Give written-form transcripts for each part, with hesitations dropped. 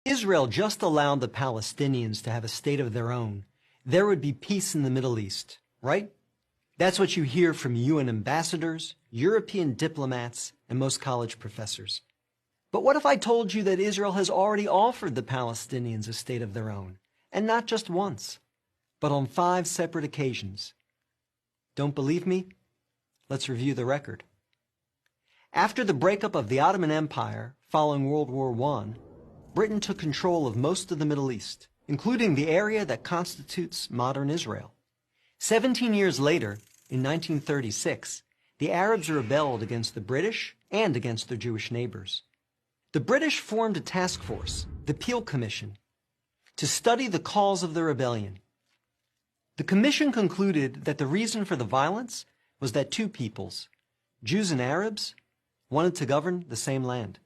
Israel just allowed the Palestinians to have a state of their own, there would be peace in the Middle East, right? That's what you hear from UN ambassadors, European diplomats, and most college professors. But what if I told you that Israel has already offered the Palestinians a state of their own, and not just once, but on 5 separate occasions? Don't believe me? Let's review the record. After the breakup of the Ottoman Empire following World War I, Britain took control of most of the Middle East, including the area that constitutes modern Israel. 17 years later, in 1936, the Arabs rebelled against the British and against their Jewish neighbors. The British formed a task force, the Peel Commission, to study the cause of the rebellion. The commission concluded that the reason for the violence was that 2 peoples, Jews and Arabs, wanted to govern the same land.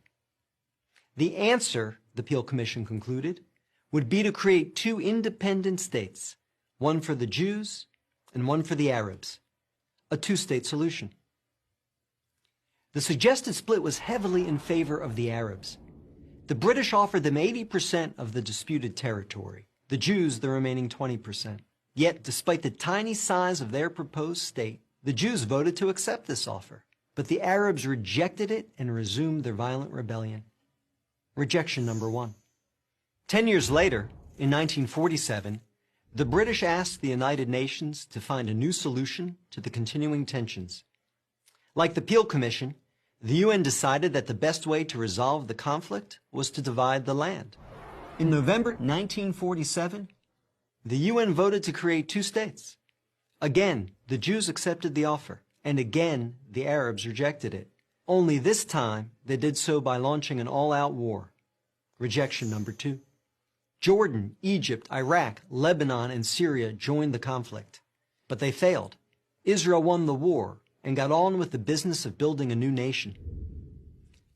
The answer, the Peel Commission concluded, would be to create 2 independent states, one for the Jews and one for the Arabs, a 2-state solution. The suggested split was heavily in favor of the Arabs. The British offered them 80% of the disputed territory, the Jews the remaining 20%. Yet, despite the tiny size of their proposed state, the Jews voted to accept this offer, but the Arabs rejected it and resumed their violent rebellion. Rejection number 1. 10 years later, in 1947, the British asked the United Nations to find a new solution to the continuing tensions. Like the Peel Commission, the UN decided that the best way to resolve the conflict was to divide the land. In November 1947, the UN voted to create 2 states. Again, the Jews accepted the offer, and again, the Arabs rejected it. Only this time, they did so by launching an all-out war. Rejection number 2. Jordan, Egypt, Iraq, Lebanon, and Syria joined the conflict. But they failed. Israel won the war and got on with the business of building a new nation.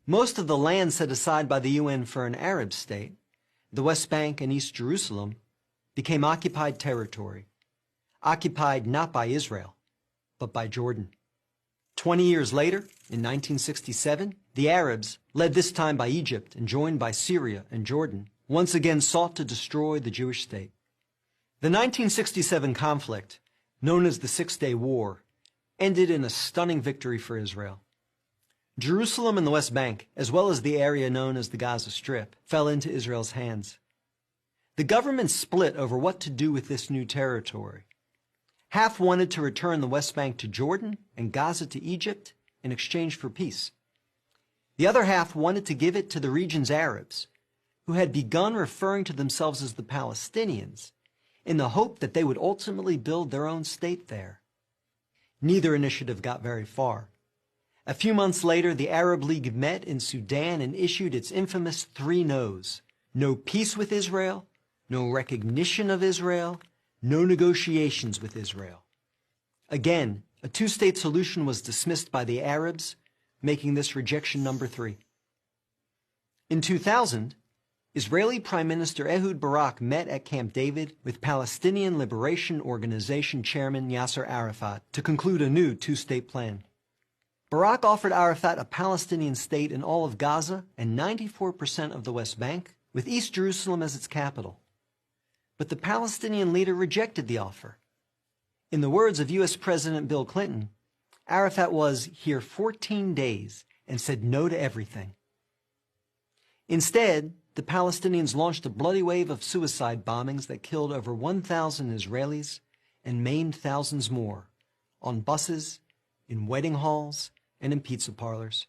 Most of the land set aside by the UN for an Arab state, the West Bank and East Jerusalem, became occupied territory. Occupied not by Israel, but by Jordan. 20 years later, in 1967, the Arabs, led this time by Egypt and joined by Syria and Jordan, once again sought to destroy the Jewish state. The 1967 conflict, known as the Six-Day War, ended in a stunning victory for Israel. Jerusalem and the West Bank, as well as the area known as the Gaza Strip, fell into Israel's hands. The government split over what to do with this new territory. Half wanted to return the West Bank to Jordan and Gaza to Egypt in exchange for peace. The other half wanted to give it to the region's Arabs, who had begun referring to themselves as the Palestinians, in the hope that they would ultimately build their own state there. Neither initiative got very far. A few months later, the Arab League met in Sudan and issued its infamous 3 no's. No peace with Israel, no recognition of Israel, no negotiations with Israel. Again, a 2-state solution was dismissed by the Arabs, making this rejection number 3. In 2000, Israeli Prime Minister Ehud Barak met at Camp David with Palestinian Liberation Organization Chairman Yasser Arafat to conclude a new 2-state plan. Barak offered Arafat a Palestinian state in all of Gaza and 94% of the West Bank, with East Jerusalem as its capital. But the Palestinian leader rejected the offer. In the words of U.S. President Bill Clinton, Arafat was here 14 days and said no to everything. Instead, the Palestinians launched a bloody wave of suicide bombings that killed over 1,000 Israelis and maimed thousands more, on buses, in wedding halls, and in pizza parlors.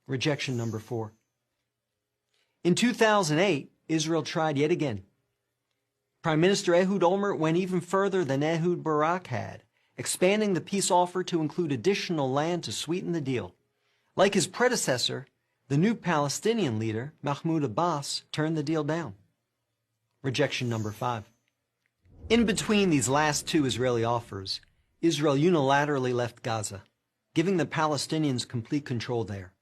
Rejection number 4. In 2008, Israel tried yet again. Prime Minister Ehud Olmert went even further than Ehud Barak had, expanding the peace offer to include additional land to sweeten the deal. Like his predecessor, the new Palestinian leader, Mahmoud Abbas, turned the deal down. Rejection number 5. In between these last 2 Israeli offers, Israel unilaterally left Gaza, giving the Palestinians complete control there.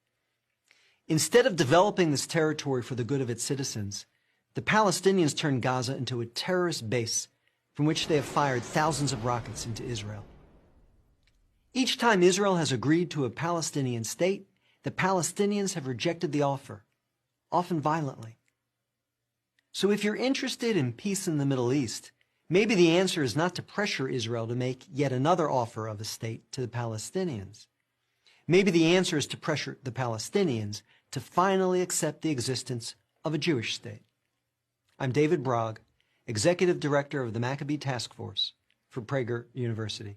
Instead of developing this territory for the good of its citizens, the Palestinians turned Gaza into a terrorist base from which they have fired thousands of rockets into Israel. Each time Israel has agreed to a Palestinian state, the Palestinians have rejected the offer, often violently. So if you're interested in peace in the Middle East, maybe the answer is not to pressure Israel to make yet another offer of a state to the Palestinians. Maybe the answer is to pressure the Palestinians to finally accept the existence of a Jewish state. I'm David Brog, Executive Director of the Maccabee Task Force for Prager University.